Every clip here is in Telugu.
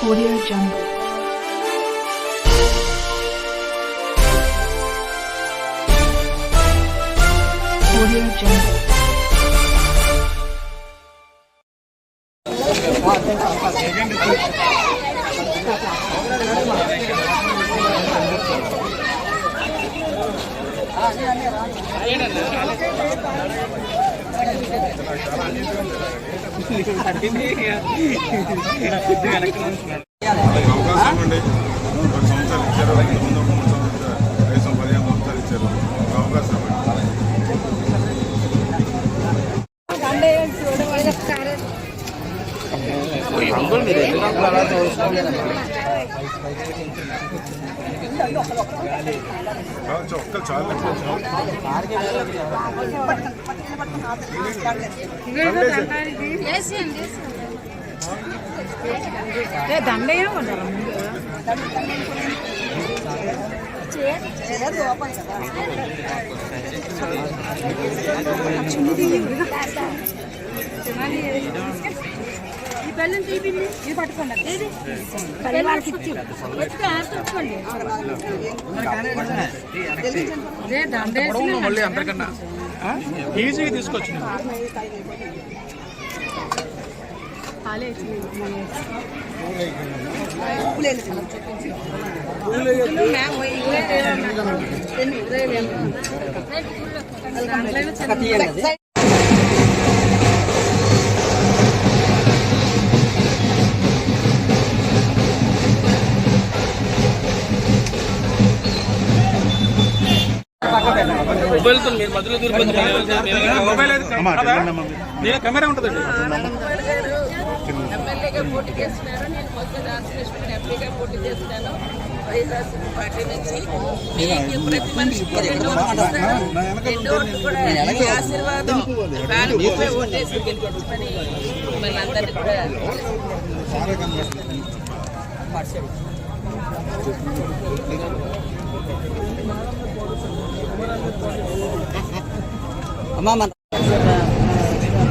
Audio Jungle. Audio Jungle. అవకాశం అండి. 10 సంవత్సరాలు ఇచ్చారు, ముందు 3 సంవత్సరాలు 5 15 సంవత్సరాలు ఇచ్చారు. అవకాశం ఒక్కరు చాలా దండయ్య ఈ బెల్లం తీపింది ఇది పట్టుకోండి వాళ్ళకి ఇచ్చి మళ్ళీ అంతకన్నా ఈజీగా తీసుకొచ్చింది. మొబైల్తో మీరు మధ్యలో కెమెరా ఉంటుందండి. ఎమ్మెల్యేగా పోటీ చేస్తున్నాను. నేను మొత్తం రామకృష్ణ ఎంపీగా పోటీ చేస్తున్నాను. వైఎస్ఆర్సీపీ పార్టీ నుంచి మీకు ప్రతి మనిషికి 2 ఓట్లు ఇస్తాను. 2 ఓట్లు కూడా మీ ఆశీర్వాదం ఫ్యాన్పై ఓటేసి గెలిపించమని మిమ్మల్ని అందరినీ కూడా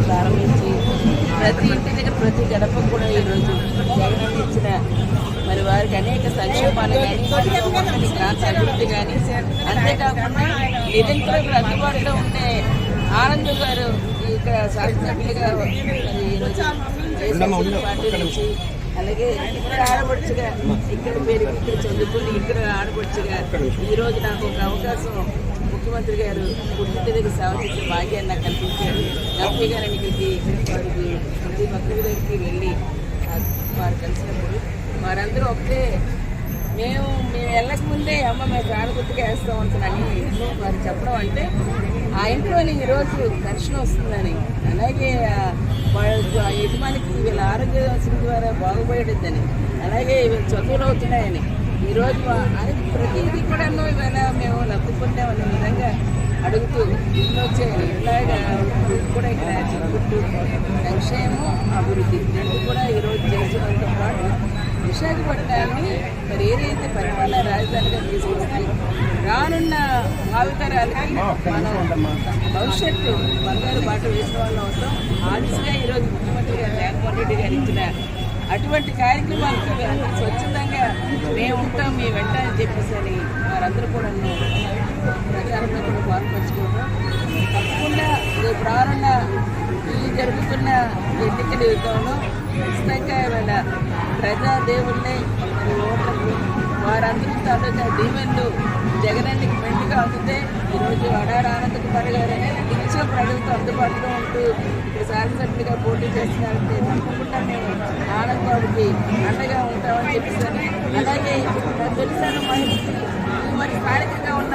ప్రారంభించి ప్రతి ఇంటి దగ్గర ప్రతి గడప కూడా ఈరోజు జగన్ ఇచ్చిన మరి వారికి అనేక సంక్షేమాలు కానీ ప్రాంత అభివృద్ధి కానీ అంతేకాకుండా నిరంతరం అందుబాటులో ఉండే ఆనంద్ గారు ఇక్కడ శాసనసభ్యులుగా మరి ఈరోజు పార్టీ నుంచి అలాగే ఇక్కడ ఆడపడుచుగా ఇక్కడ పెరిగి ఇక్కడ చదువుకుని ఇక్కడ ఆడపడుచుగా ఈరోజు నాకు ఒక అవకాశం ముఖ్యమంత్రి గారు పుట్టింటి దగ్గర సేవ చేసే భాగ్యాన్ని నాకు కల్పించారు. ఎంపీ గారు ఇక్కడికి వారికి ప్రతి భక్తుల దగ్గరికి వెళ్ళి వారు కలిసినప్పుడు వారందరూ ఒకటే మేము వెళ్ళక ముందే అమ్మ మేము ప్రాణగుర్తుగా వేస్తాం ఉంటున్నాను వారు చెప్పడం అంటే ఆ ఇంట్లోని ఈరోజు దర్శనం వస్తుందని అలాగే వాళ్ళ యజమానికి వీళ్ళ ఆరోగ్యశ్రీ ద్వారా బాగుపడేదని అలాగే వీళ్ళు చదువులు అవుతున్నాయని ఈరోజు ప్రతిదీ కూడా ఇవాళ మేము లబ్ధి పొందామనే విధంగా అడుగుతూ ఇల్లు వచ్చాయని ఇలాగా కూడా ఇక్కడ చెప్పుకుంటూ సంక్షేమం అభివృద్ధి రెండు కూడా ఈరోజు చేస్తున్నంత పాటు విశాఖపట్నాన్ని మరి ఏదైతే పరిపాలన రాజధానిగా తీసుకొస్తే రానున్న భావితరాలకి మనం భవిష్యత్తు బంగారు బాట వేసిన వాళ్ళు అవుతాం. ఆ దిశగా ఈరోజు ముఖ్యమంత్రి గారు జగన్మోహన్ రెడ్డి గారు ఇచ్చిన అటువంటి కార్యక్రమాలకు అందరూ స్వచ్ఛందంగా మేము ఉంటాం మీ వెంట అని చెప్పేసి అని వారందరూ కూడా ప్రచారంలో కూడా పాల్పంచుకోవడం తప్పకుండా రేపు రానున్న ఈ జరుగుతున్న ఎన్నికల యుద్ధంలో ఖచ్చితంగా ఇవాళ ప్రజాదేవుల్ని మరి ఓట్లకు వారందరూ తాలూకా దీవెన్లు జగనన్నకి మెండుగా అందుతే ఈరోజు అడారి ఆనంద్ కుమార్ గారు నిత్యం ప్రజలతో అందుబాటులో ఉంటూ ఇక్కడ శాసనసభ్యులుగా పోటీ చేస్తున్నారంటే తప్పకుండా మేము ఆనంద్ బాబుకి అండగా ఉంటామని చెప్పేసి అలాగే తొలిసారి మహిళకి మరి స్థానికంగా ఉన్న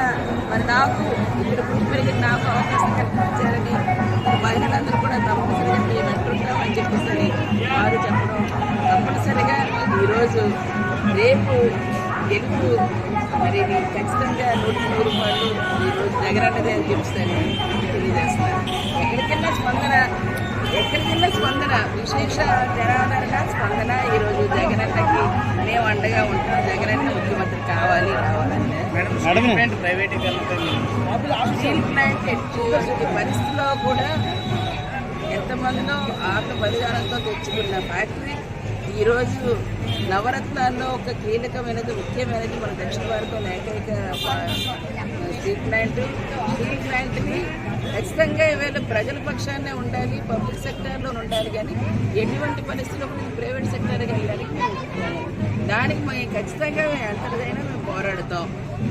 మరి నాకు ఇక్కడ పుట్టి పెరిగిన నాకు అవకాశం కల్పించారని మహిళలందరూ కూడా తప్పనిసరిగా మేము వెంటుంటామని చెప్పేసి వారు చెప్పడం తప్పనిసరిగా ఈరోజు రేపు గెలుపు మరి ఖచ్చితంగా 100 రూపాయలు ఈరోజు జగనన్నదే అని చెప్తాను తెలియజేస్తాను. ఎక్కడికెళ్ళినా స్పందన విశేష జనాదరణ స్పందన ఈరోజు జగనన్నకి మేము అండగా ఉంటాం. జగనన్న ముఖ్యమంత్రి కావాలి రావాలంటే ప్రైవేట్ స్టీల్ ప్లాంట్ ఎట్టి పరిస్థితిలో కూడా ఎంతమందిలో ఆత్మ బలిదానంతో తెచ్చుకున్న ఫ్యాక్టరీ ఈరోజు నవరత్నాల్లో ఒక కీలకమైనది ముఖ్యమైనది మన దక్షిణ భారతంలో ఏకైక స్టీల్ ప్లాంట్ని ఖచ్చితంగా ఈవేళ ప్రజల పక్షాన్నే ఉండాలి, పబ్లిక్ సెక్టార్లో ఉండాలి, కానీ ఎటువంటి పరిస్థితుల్లో ప్రైవేట్ సెక్టార్కి వెళ్ళాలి. దానికి మేము ఖచ్చితంగా ఎంతటిదైనా మేము పోరాడుతాం.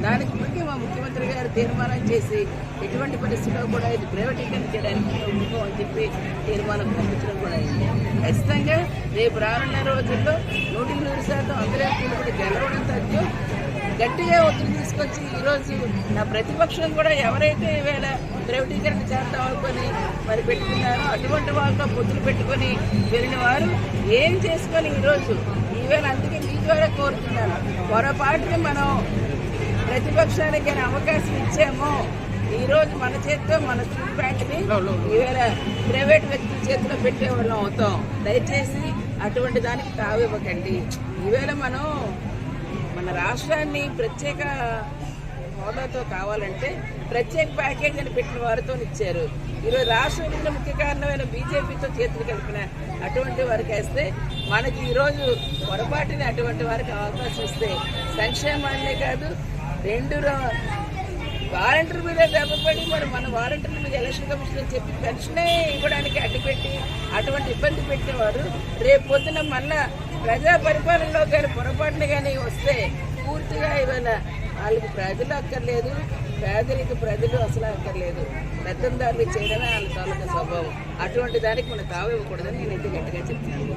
దానికి ఇప్పటికీ మా ముఖ్యమంత్రి గారు తీర్మానం చేసి ఎటువంటి పరిస్థితుల్లో కూడా ఇది ప్రైవేటీకరణ చేయడానికి ఒప్పుకోమని చెప్పి తీర్మానం పంపించడం కూడా అయింది. ఖచ్చితంగా రేపు రానున్న రోజుల్లో 100% అందరూ కూడా గెలవడం తగ్గ గట్టిగా ఒత్తిడి తీసుకొచ్చి ఈరోజు నా ప్రతిపక్షం కూడా ఎవరైతే ఈవేళ ప్రైవేటీకరణ చేద్దాం అనుకొని మరి పెట్టుకున్నారో అటువంటి వాళ్ళతో పొత్తులు పెట్టుకొని వెళ్ళిన వారు ఏం చేసుకొని ఈవేళ అందుకే మీ ద్వారా కోరుతున్నాను, పొరపాటుని మనం ప్రతిపక్షానికి అవకాశం ఇచ్చామో ఈరోజు మన చేతితో మన స్టీల్ ప్లాంట్ని ఈవేళ ప్రైవేట్ వ్యక్తుల చేతిలో పెట్టేవాళ్ళం అవుతాం. దయచేసి అటువంటి దానికి తావివ్వకండి. ఈవేళ మన రాష్ట్రాన్ని ప్రత్యేక హోదాతో కావాలంటే ప్రత్యేక ప్యాకేజ్ అని పెట్టిన వారితో ఇచ్చారు. ఈరోజు రాష్ట్రంలో ముఖ్య కారణమైన బీజేపీతో చేతులు కలిపిన అటువంటి వారికి వేస్తే మనకి ఈరోజు పొరపాటుని అటువంటి వారికి అవకాశం ఇస్తే సంక్షేమాన్నే కాదు 2 వాలంటీర్ మీద దెబ్బపడి మరి మన వాలంటీర్ల మీద ఎలక్షన్ కమిషన్ చెప్పి పెన్షనే ఇవ్వడానికి అడ్డుపెట్టి అటువంటి ఇబ్బంది పెట్టేవారు రేపు పొద్దున మళ్ళా ప్రజా పరిపాలనలో కానీ పొరపాటున కానీ వస్తే పూర్తిగా ఇవాళ వాళ్ళకి ప్రజలు అక్కర్లేదు, పేదరికి ప్రజలు అసలు అక్కర్లేదు, పెద్దందారులు చేయడమే వాళ్ళ తాలూకా స్వభావం. అటువంటి దానికి మనం తావివ్వకూడదని నేను ఇంటి గట్టిగా చెప్తున్నాను.